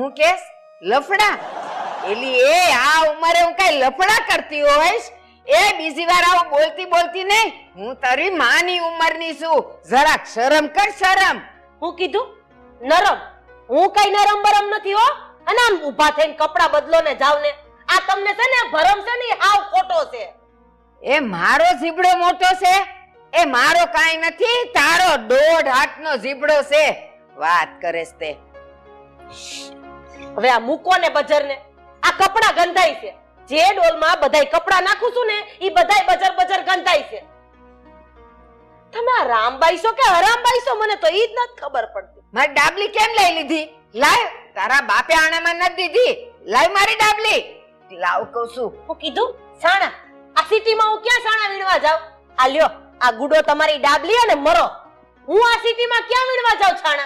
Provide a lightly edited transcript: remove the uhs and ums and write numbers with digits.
હું કેસ લફડા? એલી એ આ ઉંમરે હું કઈ લફડા કરતી હોઈશ? એ બીજી વાર આવું બોલતી બોલતી નહીં. હું તારી માની ઉંમરની છું. જરાક શરમ કર, શરમ. હું કીધું નરમ? હું કઈ નરમ બરમ નથી હો. અને આમ ઊભા થઈને કપડા બદલો ને જાવ ને. આ તમને છે ને ભરમ છે ને હાવ ખોટો છે. એ મારો જીબડો મોટો છે? એ મારો કાઈ નથી, તારો 1.5 હાથનો જીબડો છે. વાત કરેસ તે. હવે આ મૂકો ને બજર ને. આ કપડા ગંધાય છે. જે ડોલમાં બધાય કપડા નાખું છું ને ઈ બધાય બજર બજર ગંધાય છે. તમે આ રામબાઈ છો કે હરામબાઈ છો મને તો ઈ જ નથી ખબર પડતી. મારી ડાબલી કેમ લઈ લીધી? લાવ, તારા બાપે આણામાં નથી દીધી. લાવ મારી ડાબલી. લાવ કહું છું. હું કીધું સાણા? આ સિટીમાં હું ક્યાં સાણા વીણવા જાઉં? આ લ્યો આ ગુડો તમારી ડાબલી અને મરો. હું આ સિટીમાં ક્યાં વીણવા જાઉં છાણા?